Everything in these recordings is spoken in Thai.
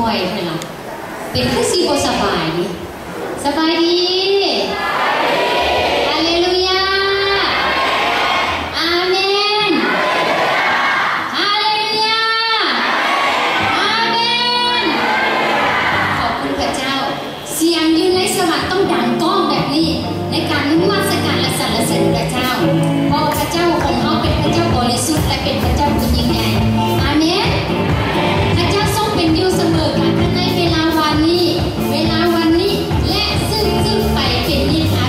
อยๆนั่นล่ะเป็นคือสิบ่สบายนี่สบายดีฮาเลลูยาอาเมนฮาเลลูยาอาเมนขอบคุณพระเจ้าเสียงอยู่ในสวรรค์ต้องดังก้องแบบนี้ในการนมัสการและสรรเสริญพระเจ้าเพราะพระเจ้าของเฮาเป็นพระเจ้าบริสุทธิ์และเป็นพระเจ้าผู้ยิ่งใหญ่อาเมนพระเจ้าทรงเป็นอยู่เสมอกันในเวลาวันนี้และซึ่งไปเป็นนิทาน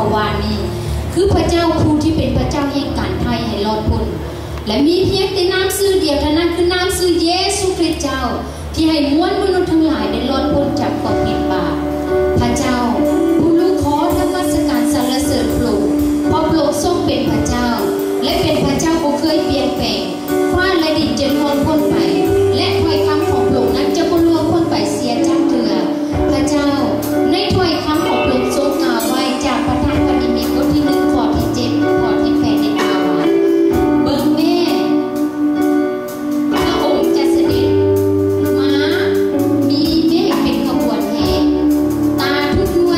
กวาลนี้คือพระเจ้าผู้ที่เป็นพระเจ้าแห่งการไถ่ให้รอดพ้นและมีเพียงแต่น้ำซื่อเดียวเท่านั้นคือน้ำซื่อเยซูคริสต์เจ้าที่ให้มวลมนุษย์ทั้งหลายได้รอดพ้นจากความผิดบาปพระเจ้าผู้ลูกขอนมัสการสรรเสริญพระองค์เพราะพระองค์ทรงเป็นพระเจ้าและเป็นพระเจ้าผู้เคยเปลี่ยนแปลงฟ้าและดินจะล่วงพ้นไปและถ้อยคำของพระองค์นั้นจะบ่ล่วงพ้นไปเสียจักเถื่อพระเจ้าในถ้อยคำของพระองค์ทรงกล่าวไว้จากพระธรรมปฏิบิณบทที่1ข้อที่7ข้อที่8ได้กล่าวว่าเบิ่งแม่พระองค์จะเสด็จม้ามีเมฆเป็นขบวนแห่ตาทุกดวง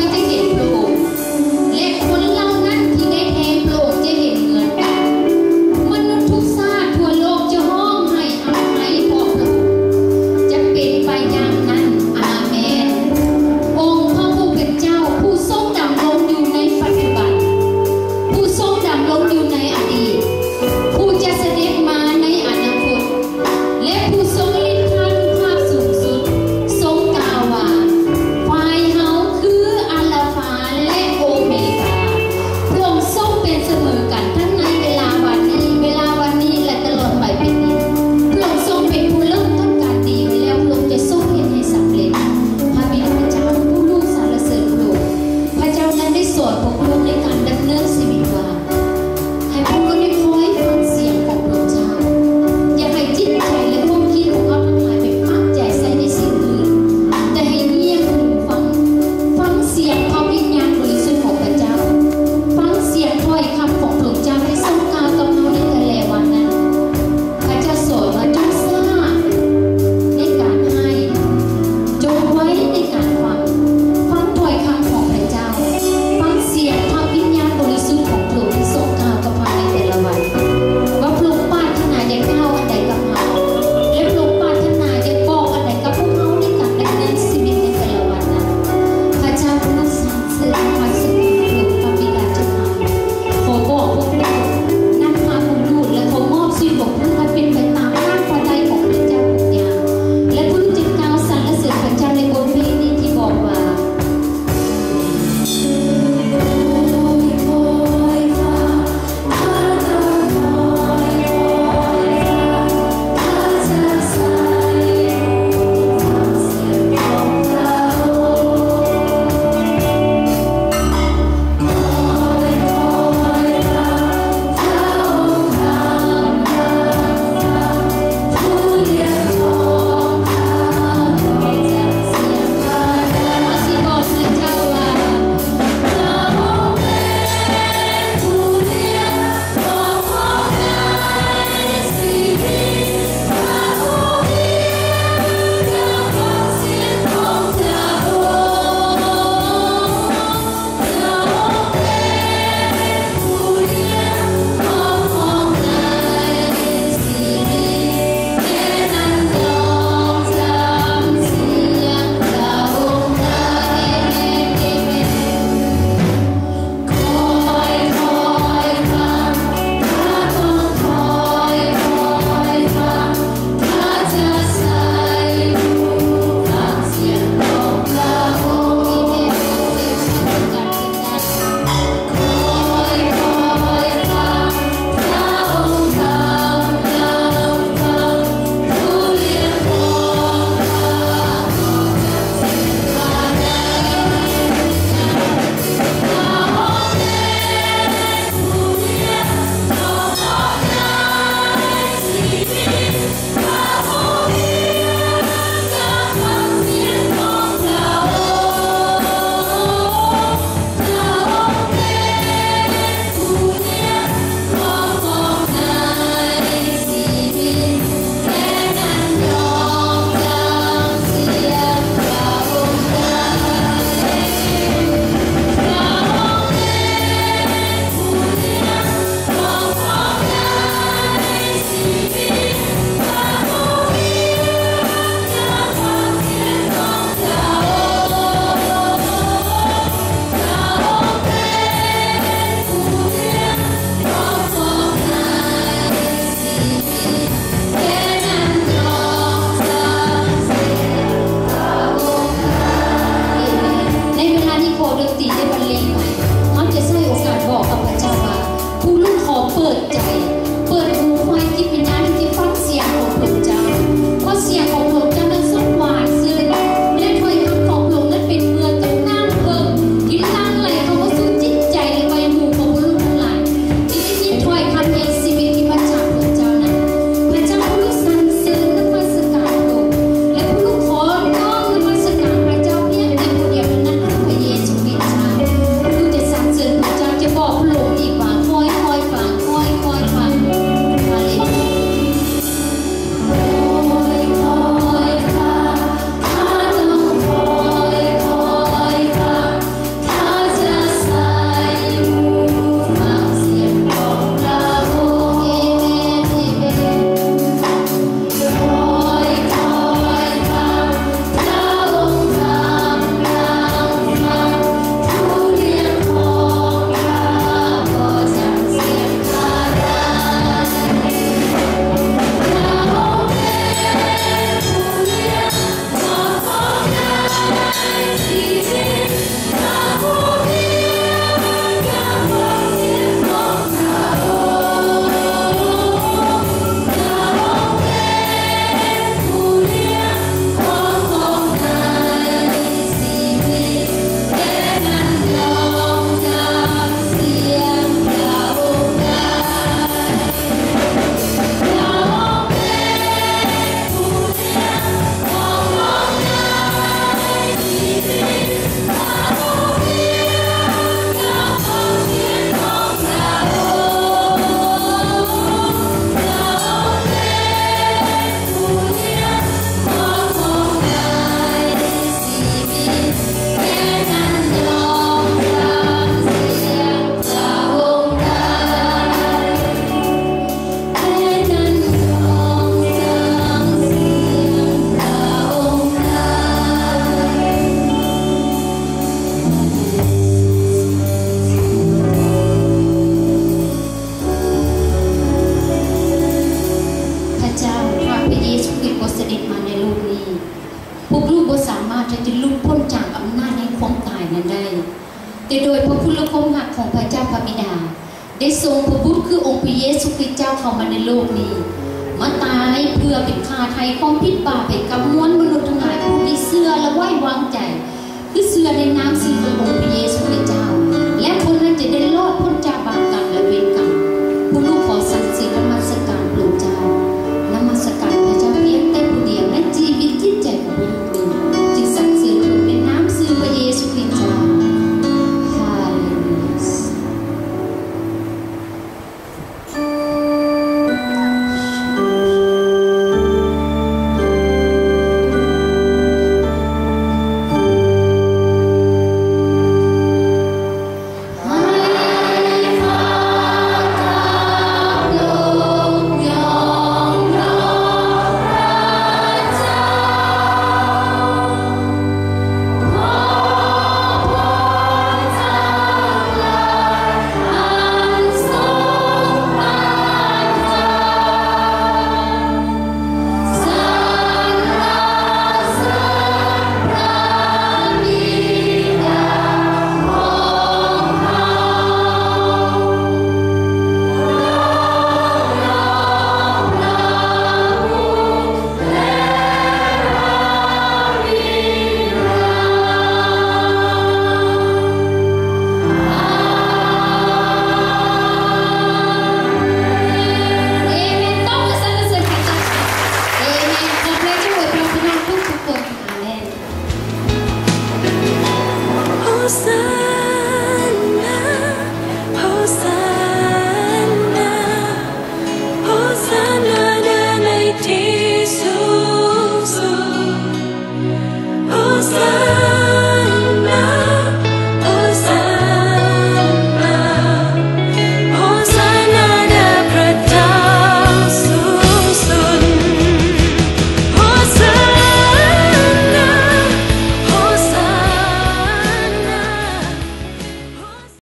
แต่โดยพระคุณและความรักของพระเจ้าพระบิดาได้ทรงพระบุตรคือองค์พระเยซูคริสต์เจ้าเข้ามาในโลกนี้มาตายเพื่อเป็นค่าไถ่ความผิดบาปให้กับมวลมนุษย์ทั้งหลายผู้ที่เชื่อและไว้วางใจคือเชื่อในนามสิทธิ์ขององค์พระเยซูคริสต์เจ้า